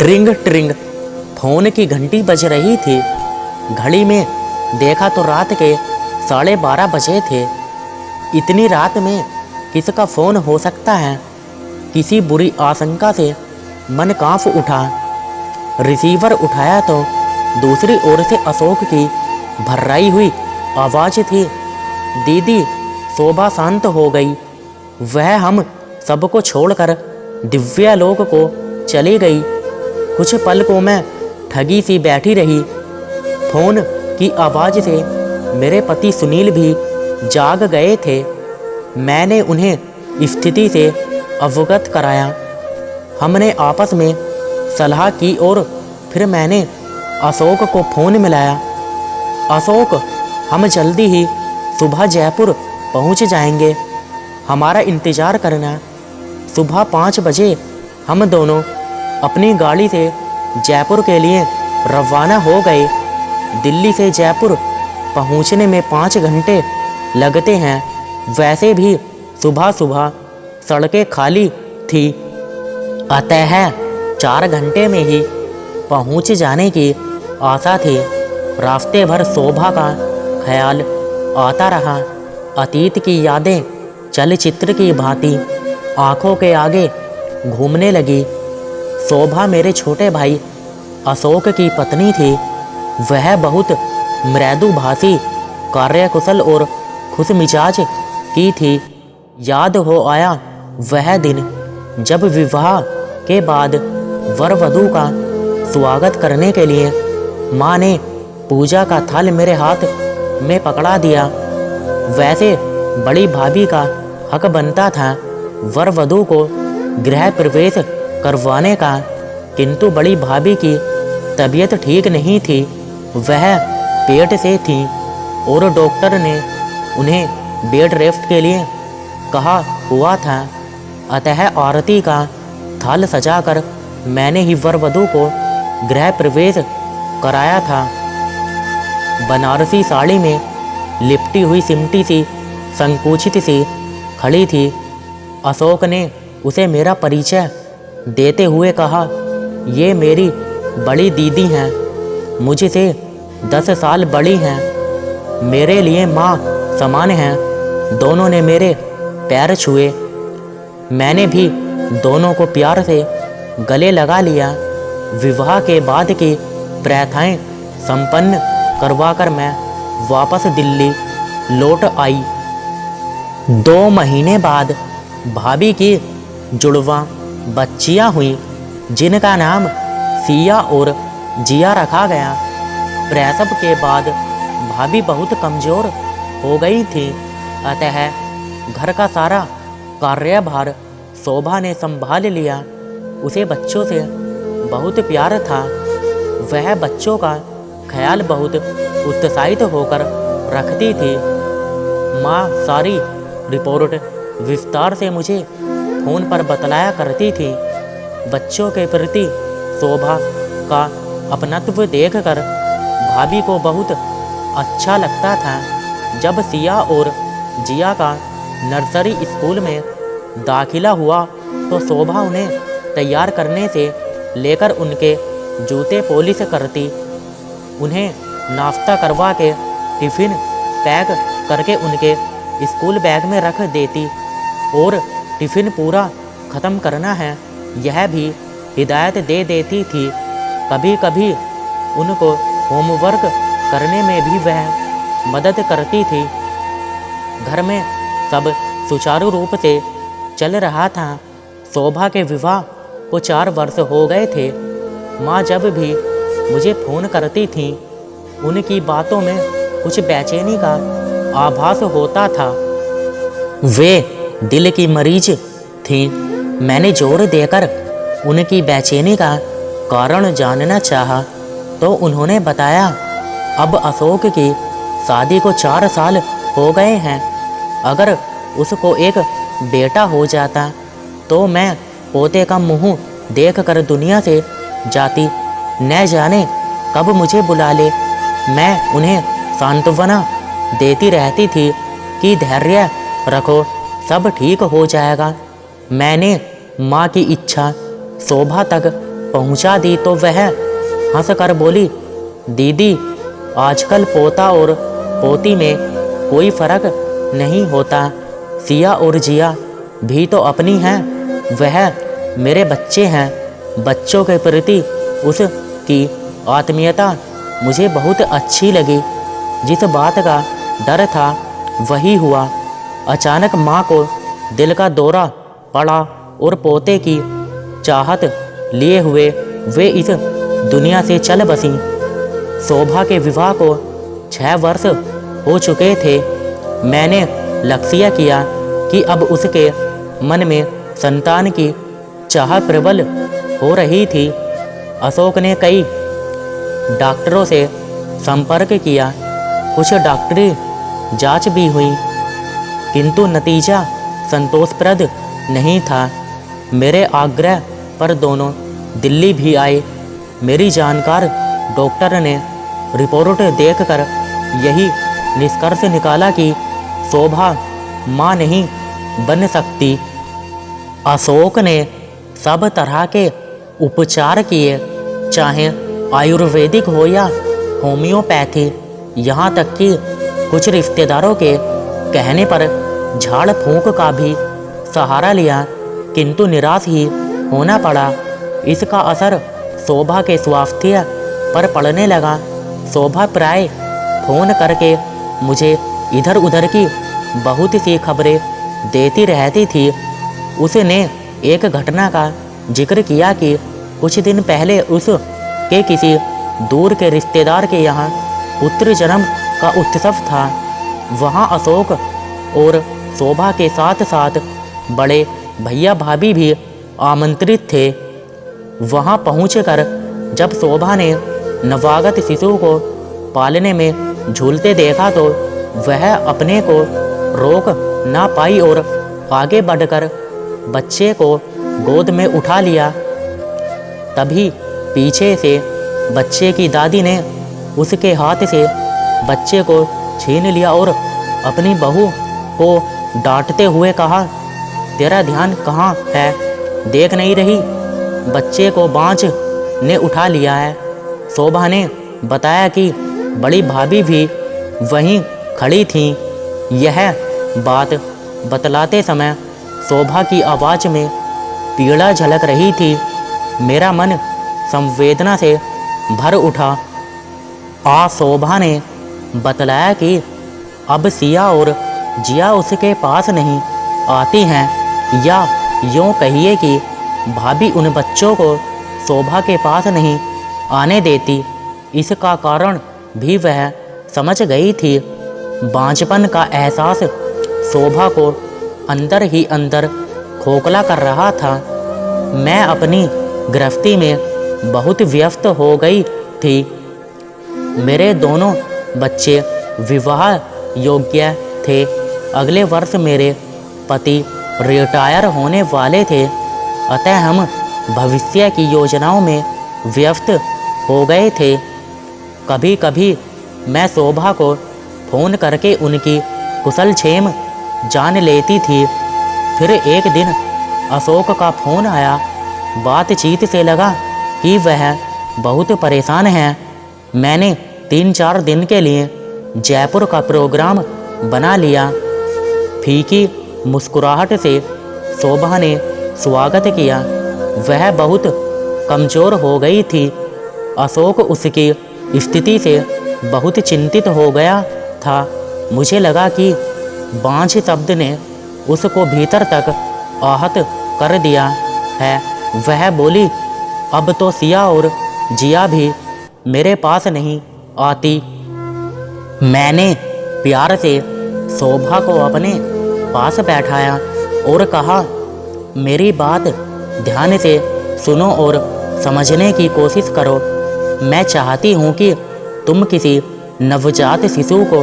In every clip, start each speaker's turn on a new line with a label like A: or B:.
A: ट्रिंग ट्रिंग phone की घंटी बज रही थी। घड़ी में देखा तो रात के 12:30 बजे थे। इतनी रात में किसका फ़ोन हो सकता है? किसी बुरी आशंका से मन कांप उठा। रिसीवर उठाया तो दूसरी ओर से अशोक की भर्राई हुई आवाज़ थी। दीदी, शोभा शांत हो गई। वह हम सबको छोड़कर दिव्यालोक को चली गई। कुछ पल को मैं ठगी सी बैठी रही। फोन की आवाज़ से मेरे पति सुनील भी जाग गए थे। मैंने उन्हें स्थिति से अवगत कराया। हमने आपस में सलाह की और फिर मैंने अशोक को फ़ोन मिलाया। अशोक, हम जल्दी ही सुबह जयपुर पहुंच जाएंगे। हमारा इंतज़ार करना। सुबह 5 बजे हम दोनों अपनी गाड़ी से जयपुर के लिए रवाना हो गए। दिल्ली से जयपुर पहुंचने में 5 घंटे लगते हैं। वैसे भी सुबह सुबह सड़कें खाली थी, अतः 4 घंटे में ही पहुंच जाने की आशा थी। रास्ते भर शोभा का ख्याल आता रहा। अतीत की यादें चलचित्र की भांति आंखों के आगे घूमने लगी। शोभा मेरे छोटे भाई अशोक की पत्नी थी। वह बहुत मृदुभाषी, कार्यकुशल और खुशमिजाज की थी। याद हो आया वह दिन जब विवाह के बाद वर वधू का स्वागत करने के लिए माँ ने पूजा का थाल मेरे हाथ में पकड़ा दिया। वैसे बड़ी भाभी का हक बनता था वर वधू को गृह प्रवेश करवाने का, किंतु बड़ी भाभी की तबीयत ठीक नहीं थी। वह पेट से थी और डॉक्टर ने उन्हें बेड रेस्ट के लिए कहा हुआ था। अतः आरती का थाल सजाकर मैंने ही वर वधू को गृह प्रवेश कराया था। बनारसी साड़ी में लिपटी हुई सिमटी सी संकुचित सी खड़ी थी। अशोक ने उसे मेरा परिचय देते हुए कहा, ये मेरी बड़ी दीदी हैं, मुझसे 10 साल बड़ी हैं, मेरे लिए माँ समान हैं। दोनों ने मेरे पैर छुए। मैंने भी दोनों को प्यार से गले लगा लिया। विवाह के बाद की प्रथाएं संपन्न करवाकर मैं वापस दिल्ली लौट आई। 2 महीने बाद भाभी की जुड़वा बच्चियां हुई, जिनका नाम सिया और जिया रखा गया। प्रसव के बाद भाभी बहुत कमज़ोर हो गई थी, अतः घर का सारा कार्यभार शोभा ने संभाल लिया। उसे बच्चों से बहुत प्यार था। वह बच्चों का ख्याल बहुत उत्साहित होकर रखती थी। माँ सारी रिपोर्ट विस्तार से मुझे फ़ोन पर बतलाया करती थी। बच्चों के प्रति शोभा का अपनत्व देखकर भाभी को बहुत अच्छा लगता था। जब सिया और जिया का नर्सरी स्कूल में दाखिला हुआ तो शोभा उन्हें तैयार करने से लेकर उनके जूते पॉलिश करती, उन्हें नाश्ता करवा के टिफ़िन पैक करके उनके स्कूल बैग में रख देती और टिफ़िन पूरा ख़त्म करना है यह भी हिदायत दे देती थी। कभी कभी उनको होमवर्क करने में भी वह मदद करती थी। घर में सब सुचारू रूप से चल रहा था। शोभा के विवाह को 4 वर्ष हो गए थे। माँ जब भी मुझे फ़ोन करती थी, उनकी बातों में कुछ बेचैनी का आभास होता था। वे दिल की मरीज थी। मैंने जोर देकर उनकी बेचैनी का कारण जानना चाहा तो उन्होंने बताया, अब अशोक की शादी को 4 साल हो गए हैं। अगर उसको एक बेटा हो जाता तो मैं पोते का मुंह देखकर दुनिया से जाती। न जाने कब मुझे बुला ले। मैं उन्हें सांत्वना देती रहती थी कि धैर्य रखो, सब ठीक हो जाएगा। मैंने माँ की इच्छा शोभा तक पहुंचा दी तो वह हंस कर बोली, दीदी आजकल पोता और पोती में कोई फर्क नहीं होता। सिया और जिया भी तो अपनी हैं, वह मेरे बच्चे हैं। बच्चों के प्रति उसकी आत्मीयता मुझे बहुत अच्छी लगी। जिस बात का डर था वही हुआ। अचानक माँ को दिल का दौरा पड़ा और पोते की चाहत लिए हुए वे इस दुनिया से चल बसीं। शोभा के विवाह को 6 वर्ष हो चुके थे। मैंने लक्ष्य किया कि अब उसके मन में संतान की चाह प्रबल हो रही थी। अशोक ने कई डॉक्टरों से संपर्क किया, कुछ डॉक्टरी जांच भी हुई, किंतु नतीजा संतोषप्रद नहीं था। मेरे आग्रह पर दोनों दिल्ली भी आए। मेरी जानकार डॉक्टर ने रिपोर्ट देखकर यही निष्कर्ष निकाला कि शोभा माँ नहीं बन सकती। अशोक ने सब तरह के उपचार किए, चाहे आयुर्वेदिक हो या होम्योपैथी, यहाँ तक कि कुछ रिश्तेदारों के कहने पर झाड़ फूंक का भी सहारा लिया, किंतु निराश ही होना पड़ा। इसका असर शोभा के स्वास्थ्य पर पड़ने लगा। शोभा प्राय फोन करके मुझे इधर उधर की बहुत सी खबरें देती रहती थी। उसने एक घटना का जिक्र किया कि कुछ दिन पहले उसके किसी दूर के रिश्तेदार के यहाँ पुत्र जन्म का उत्सव था। वहाँ अशोक और शोभा के साथ साथ बड़े भैया भाभी भी आमंत्रित थे। वहाँ पहुँचकर जब शोभा ने नवागत शिशु को पालने में झूलते देखा तो वह अपने को रोक ना पाई और आगे बढ़कर बच्चे को गोद में उठा लिया। तभी पीछे से बच्चे की दादी ने उसके हाथ से बच्चे को छीन लिया और अपनी बहू को डांटते हुए कहा, तेरा ध्यान कहाँ है, देख नहीं रही? बच्चे को बांझ ने उठा लिया है। शोभा ने बताया कि बड़ी भाभी भी वहीं खड़ी थीं। यह बात बतलाते समय शोभा की आवाज़ में पीड़ा झलक रही थी। मेरा मन संवेदना से भर उठा। शोभा ने बतलाया कि अब सिया और जिया उसके पास नहीं आती हैं, या यूँ कहिए कि भाभी उन बच्चों को शोभा के पास नहीं आने देती। इसका कारण भी वह समझ गई थी। बांझपन का एहसास शोभा को अंदर ही अंदर खोखला कर रहा था। मैं अपनी गृहस्थी में बहुत व्यस्त हो गई थी। मेरे दोनों बच्चे विवाह योग्य थे। अगले वर्ष मेरे पति रिटायर होने वाले थे, अतः हम भविष्य की योजनाओं में व्यस्त हो गए थे। कभी कभी मैं शोभा को फ़ोन करके उनकी कुशल क्षेम जान लेती थी। फिर एक दिन अशोक का फ़ोन आया। बातचीत से लगा कि वह बहुत परेशान हैं। मैंने 3-4 दिन के लिए जयपुर का प्रोग्राम बना लिया। फीकी मुस्कुराहट से शोभा ने स्वागत किया। वह बहुत कमज़ोर हो गई थी। अशोक उसकी स्थिति से बहुत चिंतित हो गया था। मुझे लगा कि बांझ शब्द ने उसको भीतर तक आहत कर दिया है। वह बोली, अब तो सिया और जिया भी मेरे पास नहीं आती। मैंने प्यार से शोभा को अपने पास बैठाया और कहा, मेरी बात ध्यान से सुनो और समझने की कोशिश करो। मैं चाहती हूँ कि तुम किसी नवजात शिशु को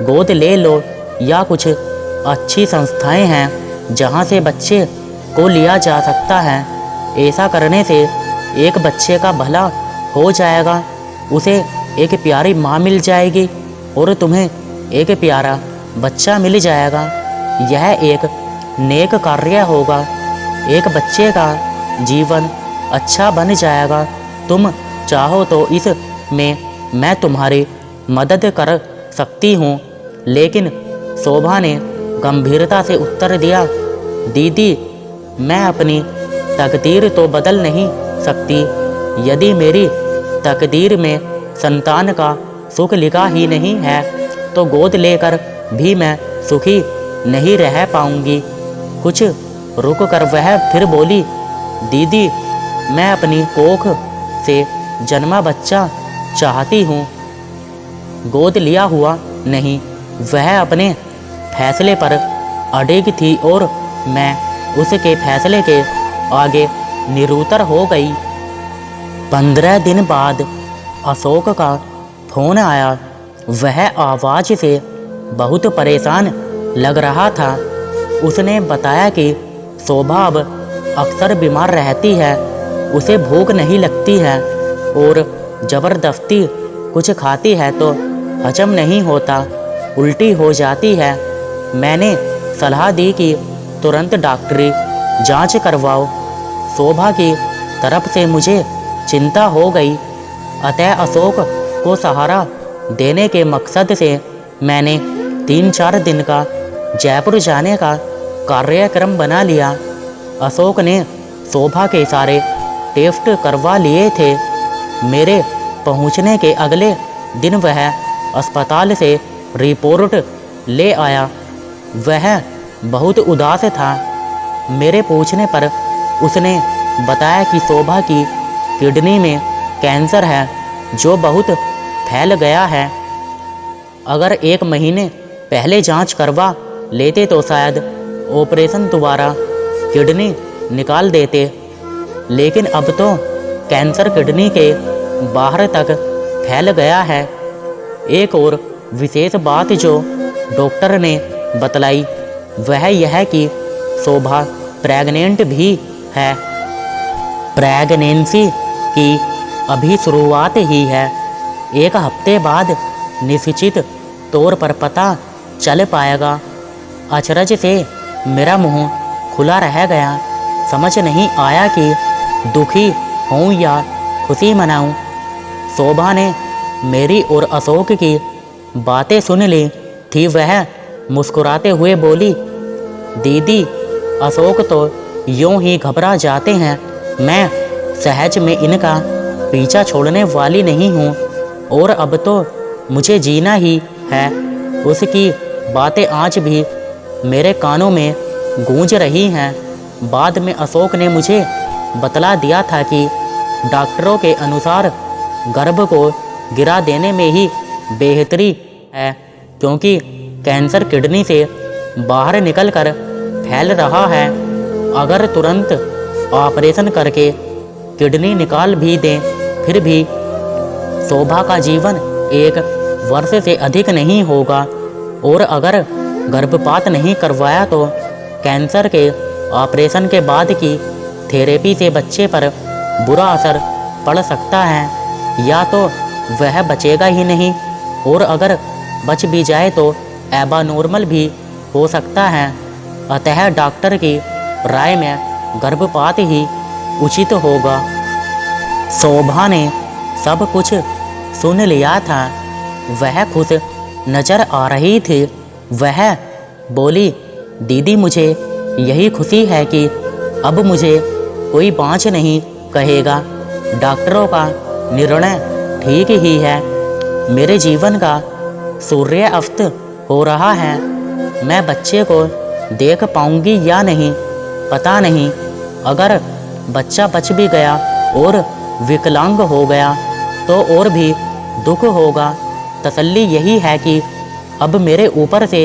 A: गोद ले लो, या कुछ अच्छी संस्थाएं हैं जहाँ से बच्चे को लिया जा सकता है। ऐसा करने से एक बच्चे का भला हो जाएगा, उसे एक प्यारी माँ मिल जाएगी और तुम्हें एक प्यारा बच्चा मिल जाएगा। यह एक नेक कार्य होगा। एक बच्चे का जीवन अच्छा बन जाएगा। तुम चाहो तो इस में मैं तुम्हारी मदद कर सकती हूँ। लेकिन शोभा ने गंभीरता से उत्तर दिया, दीदी, मैं अपनी तकदीर तो बदल नहीं सकती। यदि मेरी तकदीर में संतान का सुख लिखा ही नहीं है तो गोद लेकर भी मैं सुखी नहीं रह पाऊंगी। कुछ रुक कर वह फिर बोली, दीदी, मैं अपनी कोख से जन्मा बच्चा चाहती हूँ, गोद लिया हुआ नहीं। वह अपने फैसले पर अड़िग थी और मैं उसके फैसले के आगे निरुत्तर हो गई। 15 दिन बाद अशोक का फोन आया। वह आवाज़ से बहुत परेशान लग रहा था। उसने बताया कि शोभा अब अक्सर बीमार रहती है, उसे भूख नहीं लगती है और ज़बरदस्ती कुछ खाती है तो हजम नहीं होता, उल्टी हो जाती है। मैंने सलाह दी कि तुरंत डॉक्टरी जांच करवाओ। शोभा की तरफ से मुझे चिंता हो गई, अतः अशोक को सहारा देने के मकसद से मैंने 3-4 दिन का जयपुर जाने का कार्यक्रम बना लिया। अशोक ने शोभा के सारे टेस्ट करवा लिए थे। मेरे पहुंचने के अगले दिन वह अस्पताल से रिपोर्ट ले आया। वह बहुत उदास था। मेरे पूछने पर उसने बताया कि शोभा की किडनी में कैंसर है जो बहुत फैल गया है। अगर 1 महीने पहले जांच करवा लेते तो शायद ऑपरेशन द्वारा किडनी निकाल देते, लेकिन अब तो कैंसर किडनी के बाहर तक फैल गया है। एक और विशेष बात जो डॉक्टर ने बतलाई वह यह कि शोभा प्रेग्नेंट भी है। प्रेगनेंसी की अभी शुरुआत ही है। 1 हफ्ते बाद निश्चित तौर पर पता चल पाएगा। अचरज से मेरा मुंह खुला रह गया। समझ नहीं आया कि दुखी हूँ या खुशी मनाऊं। शोभा ने मेरी और अशोक की बातें सुन ली थी। वह मुस्कुराते हुए बोली, दीदी, अशोक तो यूं ही घबरा जाते हैं। मैं सहज में इनका पीछा छोड़ने वाली नहीं हूँ और अब तो मुझे जीना ही है। उसकी बातें आज भी मेरे कानों में गूंज रही हैं। बाद में अशोक ने मुझे बतला दिया था कि डॉक्टरों के अनुसार गर्भ को गिरा देने में ही बेहतरी है, क्योंकि कैंसर किडनी से बाहर निकलकर फैल रहा है। अगर तुरंत ऑपरेशन करके किडनी निकाल भी दें फिर भी शोभा का जीवन 1 वर्ष से अधिक नहीं होगा और अगर गर्भपात नहीं करवाया तो कैंसर के ऑपरेशन के बाद की थेरेपी से बच्चे पर बुरा असर पड़ सकता है, या तो वह बचेगा ही नहीं और अगर बच भी जाए तो एबानॉर्मल भी हो सकता है। अतः डॉक्टर की राय में गर्भपात ही उचित होगा। शोभा ने सब कुछ सुन लिया था। वह खुश नजर आ रही थी। वह बोली, दीदी, मुझे यही खुशी है कि अब मुझे कोई बाँझ नहीं कहेगा। डॉक्टरों का निर्णय ठीक ही है। मेरे जीवन का सूर्यास्त हो रहा है। मैं बच्चे को देख पाऊंगी या नहीं पता नहीं। अगर बच्चा बच भी गया और विकलांग हो गया तो और भी दुख होगा। तसल्ली यही है कि अब मेरे ऊपर से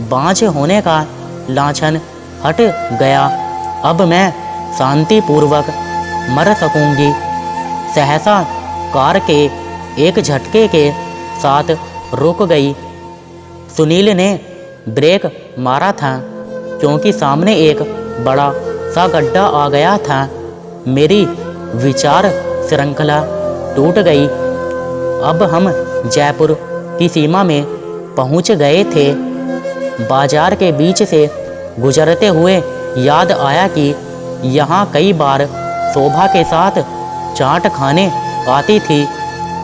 A: बाँझ होने का लांछन हट गया। अब मैं शांतिपूर्वक मर सकूंगी। सहसा कार के एक झटके के साथ रुक गई। सुनील ने ब्रेक मारा था क्योंकि सामने एक बड़ा सा गड्ढा आ गया था। मेरी विचार श्रृंखला टूट गई। अब हम जयपुर की सीमा में पहुंच गए थे। बाजार के बीच से गुजरते हुए याद आया कि यहाँ कई बार शोभा के साथ चाट खाने आती थी।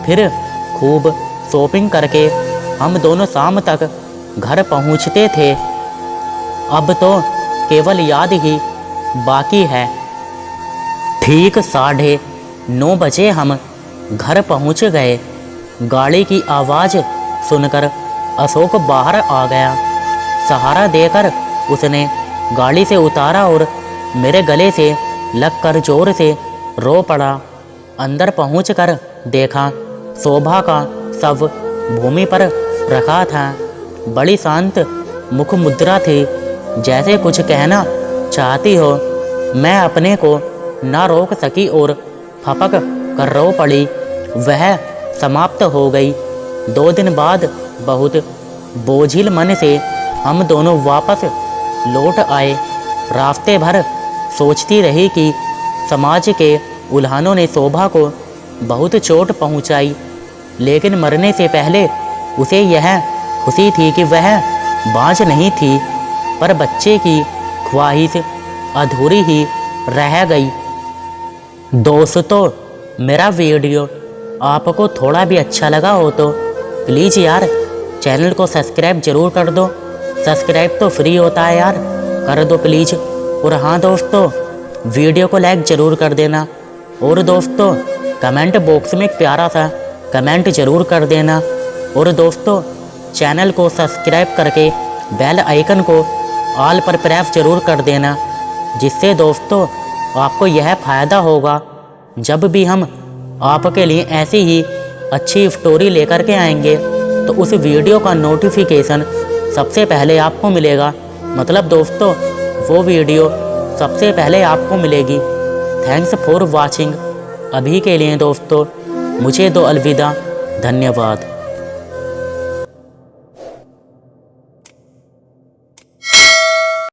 A: फिर खूब शॉपिंग करके हम दोनों शाम तक घर पहुंचते थे। अब तो केवल याद ही बाकी है। ठीक 9:30 बजे हम घर पहुंच गए। गाड़ी की आवाज़ सुनकर अशोक बाहर आ गया। सहारा देकर उसने गाड़ी से उतारा और मेरे गले से लगकर जोर से रो पड़ा। अंदर पहुंचकर देखा शोभा का शव भूमि पर रखा था। बड़ी शांत मुख मुद्रा थी, जैसे कुछ कहना चाहती हो। मैं अपने को ना रोक सकी और फपक कर रो पड़ी। वह समाप्त हो गई। 2 दिन बाद बहुत बोझिल मन से हम दोनों वापस लौट आए। रास्ते भर सोचती रही कि समाज के उल्हानों ने शोभा को बहुत चोट पहुंचाई, लेकिन मरने से पहले उसे यह खुशी थी कि वह बाँच नहीं थी, पर बच्चे की ख्वाहिश अधूरी ही रह गई। दोस्तों, मेरा वीडियो आपको थोड़ा भी अच्छा लगा हो तो प्लीज़ यार चैनल को सब्सक्राइब ज़रूर कर दो। सब्सक्राइब तो फ्री होता है यार, कर दो प्लीज़। और हाँ दोस्तों, वीडियो को लाइक ज़रूर कर देना। और दोस्तों, कमेंट बॉक्स में एक प्यारा सा कमेंट ज़रूर कर देना। और दोस्तों, चैनल को सब्सक्राइब करके बेल आइकन को ऑल पर प्रेस ज़रूर कर देना, जिससे दोस्तों आपको यह फ़ायदा होगा जब भी हम आपके लिए ऐसी ही अच्छी स्टोरी लेकर के आएंगे तो उस वीडियो का नोटिफिकेशन सबसे पहले आपको मिलेगा। मतलब दोस्तों, वो वीडियो सबसे पहले आपको मिलेगी। Thanks for watching. अभी के लिए दोस्तों मुझे दो अलविदा। धन्यवाद।